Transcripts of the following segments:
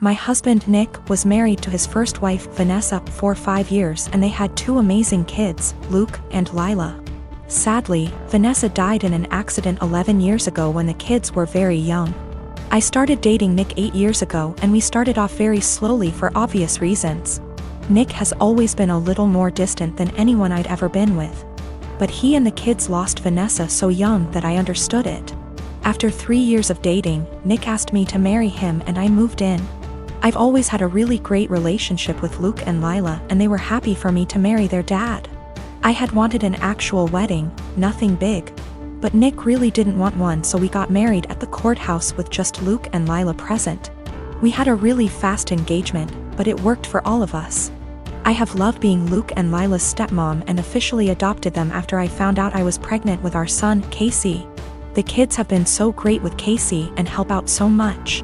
My husband, Nick, was married to his first wife, Vanessa, for 5 years, and they had 2 amazing kids, Luke and Lila. Sadly, Vanessa died in an accident 11 years ago when the kids were very young. I started dating Nick 8 years ago, and we started off very slowly for obvious reasons. Nick has always been a little more distant than anyone I'd ever been with. But he and the kids lost Vanessa so young that I understood it. After 3 years of dating, Nick asked me to marry him and I moved in. I've always had a really great relationship with Luke and Lila, and they were happy for me to marry their dad. I had wanted an actual wedding, nothing big. But Nick really didn't want one, so we got married at the courthouse with just Luke and Lila present. We had a really fast engagement, but it worked for all of us. I have loved being Luke and Lila's stepmom and officially adopted them after I found out I was pregnant with our son, Casey. The kids have been so great with Casey and help out so much.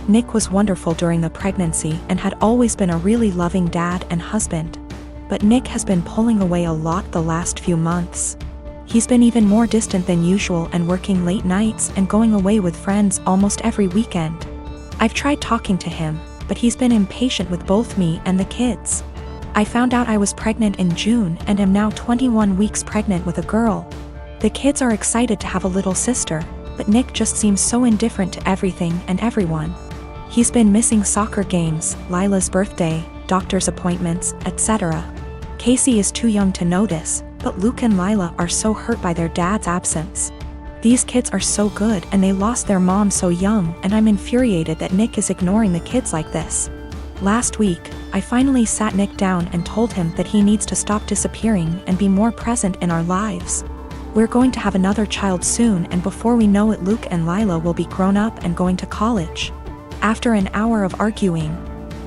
Nick was wonderful during the pregnancy and had always been a really loving dad and husband. But Nick has been pulling away a lot the last few months. He's been even more distant than usual and working late nights and going away with friends almost every weekend. I've tried talking to him, but he's been impatient with both me and the kids. I found out I was pregnant in June and am now 21 weeks pregnant with a girl. The kids are excited to have a little sister, but Nick just seems so indifferent to everything and everyone. He's been missing soccer games, Lila's birthday, doctor's appointments, etc. Casey is too young to notice, but Luke and Lila are so hurt by their dad's absence. These kids are so good and they lost their mom so young, and I'm infuriated that Nick is ignoring the kids like this. Last week, I finally sat Nick down and told him that he needs to stop disappearing and be more present in our lives. We're going to have another child soon, and before we know it, Luke and Lila will be grown up and going to college. After an hour of arguing,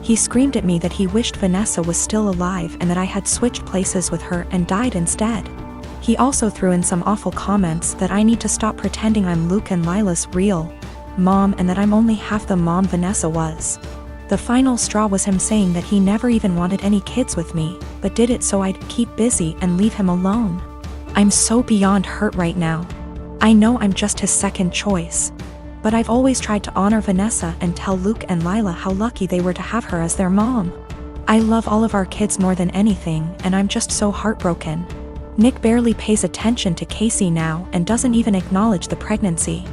he screamed at me that he wished Vanessa was still alive and that I had switched places with her and died instead. He also threw in some awful comments that I need to stop pretending I'm Luke and Lila's real mom and that I'm only half the mom Vanessa was. The final straw was him saying that he never even wanted any kids with me, but did it so I'd keep busy and leave him alone. I'm so beyond hurt right now. I know I'm just his second choice. But I've always tried to honor Vanessa and tell Luke and Lila how lucky they were to have her as their mom. I love all of our kids more than anything, and I'm just so heartbroken. Nick barely pays attention to Casey now and doesn't even acknowledge the pregnancy.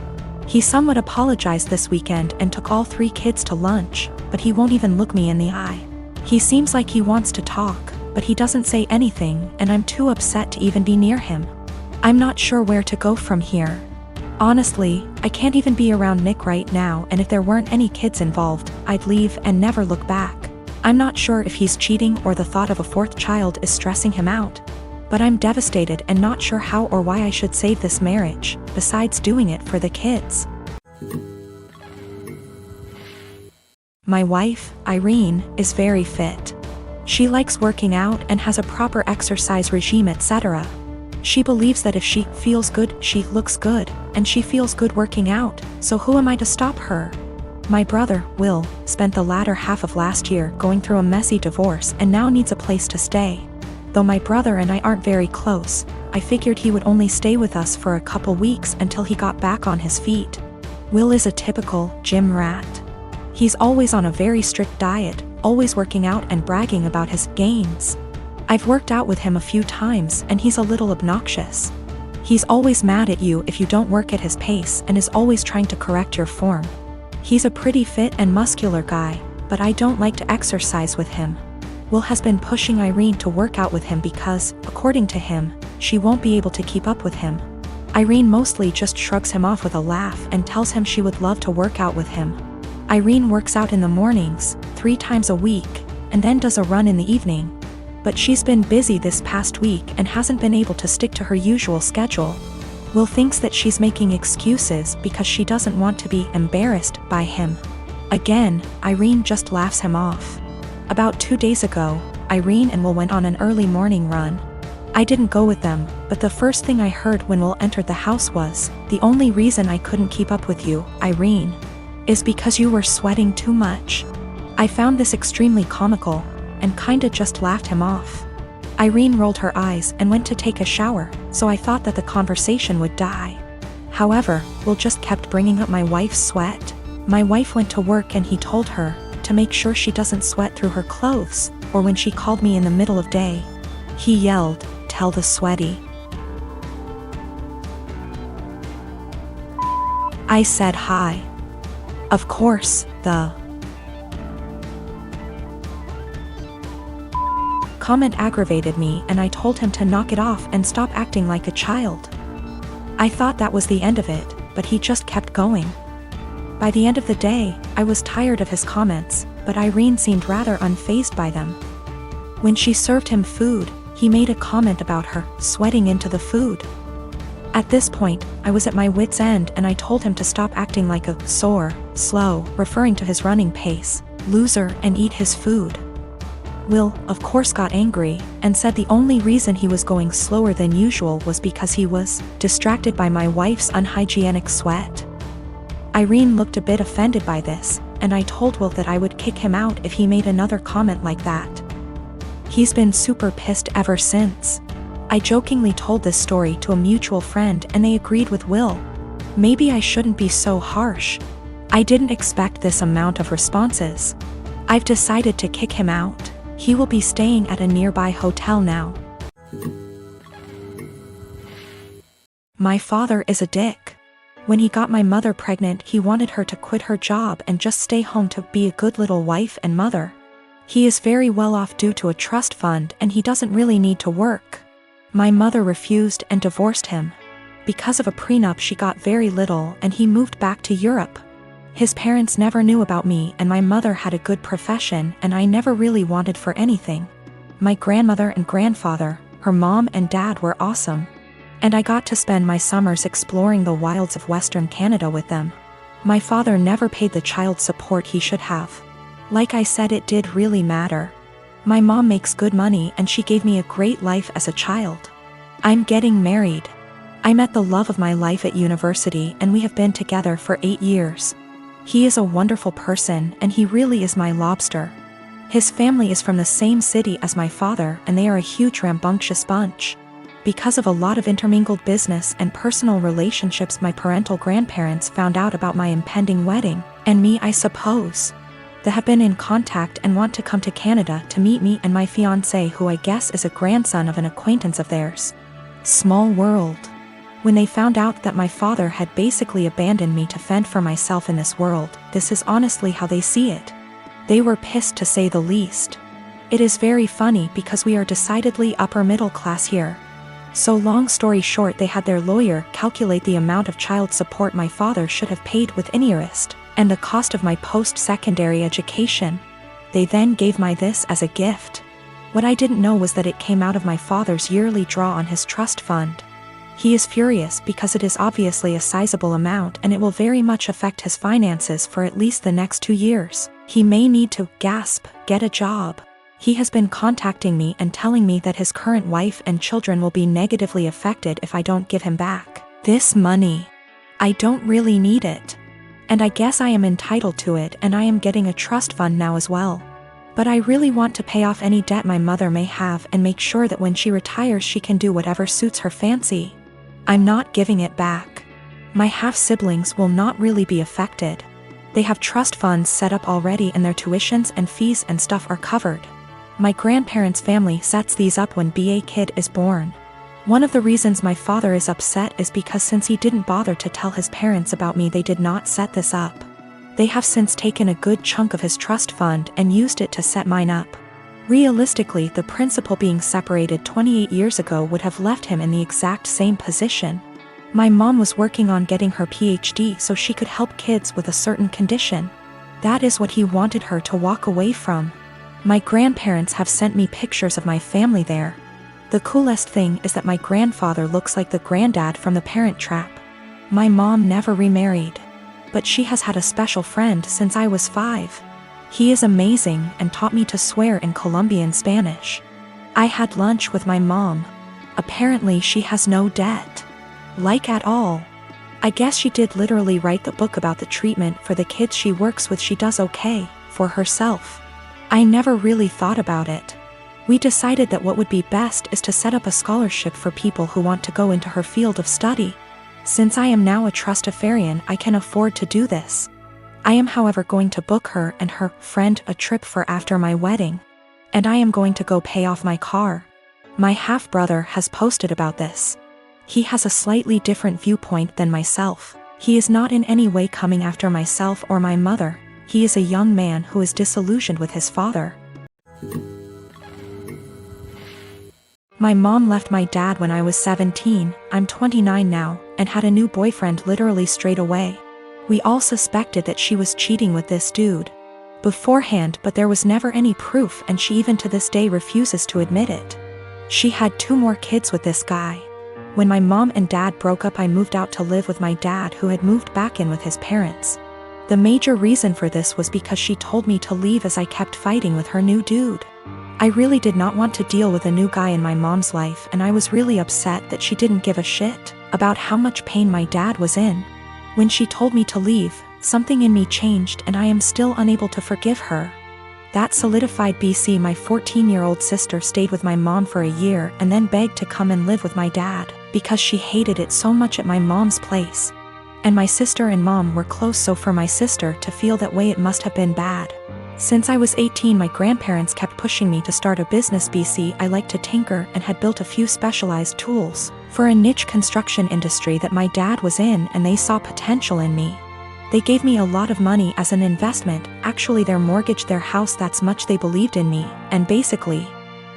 He somewhat apologized this weekend and took all 3 kids to lunch, but he won't even look me in the eye. He seems like he wants to talk, but he doesn't say anything, and I'm too upset to even be near him. I'm not sure where to go from here. Honestly, I can't even be around Nick right now, and if there weren't any kids involved, I'd leave and never look back. I'm not sure if he's cheating or the thought of a 4th child is stressing him out. But I'm devastated and not sure how or why I should save this marriage, besides doing it for the kids. My wife, Irene, is very fit. She likes working out and has a proper exercise regime, etc. She believes that if she feels good, she looks good, and she feels good working out, so who am I to stop her? My brother, Will, spent the latter half of last year going through a messy divorce and now needs a place to stay. Though my brother and I aren't very close, I figured he would only stay with us for a couple weeks until he got back on his feet. Will is a typical gym rat. He's always on a very strict diet, always working out and bragging about his gains. I've worked out with him a few times and he's a little obnoxious. He's always mad at you if you don't work at his pace and is always trying to correct your form. He's a pretty fit and muscular guy, but I don't like to exercise with him. Will has been pushing Irene to work out with him because, according to him, she won't be able to keep up with him. Irene mostly just shrugs him off with a laugh and tells him she would love to work out with him. Irene works out in the mornings, 3 times a week, and then does a run in the evening. But she's been busy this past week and hasn't been able to stick to her usual schedule. Will thinks that she's making excuses because she doesn't want to be embarrassed by him. Again, Irene just laughs him off. About 2 days ago, Irene and Will went on an early morning run. I didn't go with them, but the first thing I heard when Will entered the house was, "The only reason I couldn't keep up with you, Irene, is because you were sweating too much." I found this extremely comical, and kinda just laughed him off. Irene rolled her eyes and went to take a shower, so I thought that the conversation would die. However, Will just kept bringing up my wife's sweat. My wife went to work and he told her, to make sure she doesn't sweat through her clothes, or when she called me in the middle of day. He yelled, "Tell the sweaty." I said hi. Of course, the comment aggravated me and I told him to knock it off and stop acting like a child. I thought that was the end of it, but he just kept going. By the end of the day, I was tired of his comments, but Irene seemed rather unfazed by them. When she served him food, he made a comment about her sweating into the food. At this point, I was at my wit's end and I told him to stop acting like a slow, referring to his running pace, loser, and eat his food. Will, of course, got angry and said the only reason he was going slower than usual was because he was distracted by my wife's unhygienic sweat. Irene looked a bit offended by this, and I told Will that I would kick him out if he made another comment like that. He's been super pissed ever since. I jokingly told this story to a mutual friend and they agreed with Will. Maybe I shouldn't be so harsh. I didn't expect this amount of responses. I've decided to kick him out. He will be staying at a nearby hotel now. My father is a dick. When he got my mother pregnant, he wanted her to quit her job and just stay home to be a good little wife and mother. He is very well off due to a trust fund and he doesn't really need to work. My mother refused and divorced him. Because of a prenup, she got very little and he moved back to Europe. His parents never knew about me and my mother had a good profession and I never really wanted for anything. My grandmother and grandfather, her mom and dad were awesome. And I got to spend my summers exploring the wilds of Western Canada with them. My father never paid the child support he should have. Like I said, it did really matter. My mom makes good money and she gave me a great life as a child. I'm getting married. I met the love of my life at university and we have been together for 8 years. He is a wonderful person and he really is my lobster. His family is from the same city as my father and they are a huge rambunctious bunch. Because of a lot of intermingled business and personal relationships, my parental grandparents found out about my impending wedding, and me, I suppose. They have been in contact and want to come to Canada to meet me and my fiancé, who I guess is a grandson of an acquaintance of theirs. Small world. When they found out that my father had basically abandoned me to fend for myself in this world, this is honestly how they see it. They were pissed, to say the least. It is very funny because we are decidedly upper middle class here. So long story short, they had their lawyer calculate the amount of child support my father should have paid with interest, and the cost of my post-secondary education. They then gave me this as a gift. What I didn't know was that it came out of my father's yearly draw on his trust fund. He is furious because it is obviously a sizable amount and it will very much affect his finances for at least the next 2 years. He may need to, get a job. He has been contacting me and telling me that his current wife and children will be negatively affected if I don't give him back this money. I don't really need it. And I guess I am entitled to it, and I am getting a trust fund now as well. But I really want to pay off any debt my mother may have and make sure that when she retires she can do whatever suits her fancy. I'm not giving it back. My half-siblings will not really be affected. They have trust funds set up already and their tuitions and fees and stuff are covered. My grandparents' family sets these up when a kid is born. One of the reasons my father is upset is because since he didn't bother to tell his parents about me, they did not set this up. They have since taken a good chunk of his trust fund and used it to set mine up. Realistically, the principal being separated 28 years ago would have left him in the exact same position. My mom was working on getting her PhD so she could help kids with a certain condition. That is what he wanted her to walk away from. My grandparents have sent me pictures of my family there. The coolest thing is that my grandfather looks like the granddad from The Parent Trap. My mom never remarried, but she has had a special friend since I was 5. He is amazing and taught me to swear in Colombian Spanish. I had lunch with my mom. Apparently she has no debt. Like at all. I guess she did literally write the book about the treatment for the kids she works with. She does okay for herself. I never really thought about it. We decided that what would be best is to set up a scholarship for people who want to go into her field of study. Since I am now a trustafarian, I can afford to do this. I am however going to book her and her friend a trip for after my wedding. And I am going to go pay off my car. My half-brother has posted about this. He has a slightly different viewpoint than myself. He is not in any way coming after myself or my mother. He is a young man who is disillusioned with his father. My mom left my dad when I was 17, I'm 29 now, and had a new boyfriend literally straight away. We all suspected that she was cheating with this dude beforehand, but there was never any proof, and she even to this day refuses to admit it. She had 2 more kids with this guy. When my mom and dad broke up, I moved out to live with my dad, who had moved back in with his parents. The major reason for this was because she told me to leave as I kept fighting with her new dude. I really did not want to deal with a new guy in my mom's life, and I was really upset that she didn't give a shit about how much pain my dad was in. When she told me to leave, something in me changed, and I am still unable to forgive her. That solidified. My 14-year-old sister stayed with my mom for a year and then begged to come and live with my dad, because she hated it so much at my mom's place. And my sister and mom were close, so for my sister to feel that way, it must have been bad. Since I was 18, my grandparents kept pushing me to start a business. I liked to tinker and had built a few specialized tools for a niche construction industry that my dad was in, and they saw potential in me. They gave me a lot of money as an investment. Actually, they mortgaged their house, that's much they believed in me, and basically,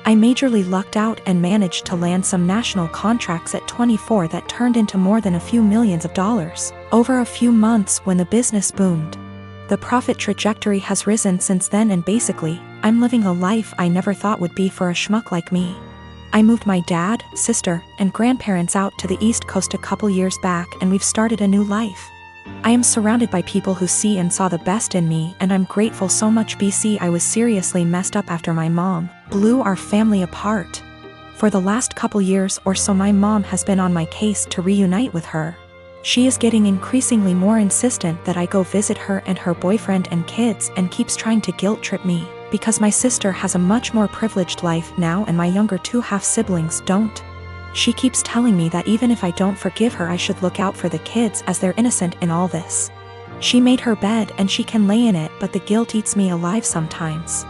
I majorly lucked out and managed to land some national contracts at 24 that turned into more than a few millions of dollars over a few months when the business boomed. The profit trajectory has risen since then, and basically, I'm living a life I never thought would be for a schmuck like me. I moved my dad, sister, and grandparents out to the East Coast a couple years back, and we've started a new life. I am surrounded by people who see and saw the best in me, and I'm grateful so much. I was seriously messed up after my mom blew our family apart. For the last couple years or so, my mom has been on my case to reunite with her. She is getting increasingly more insistent that I go visit her and her boyfriend and kids, and keeps trying to guilt trip me, because my sister has a much more privileged life now and my younger 2 half-siblings don't. She keeps telling me that even if I don't forgive her, I should look out for the kids as they're innocent in all this. She made her bed and she can lay in it, but the guilt eats me alive sometimes.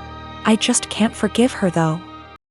I just can't forgive her though.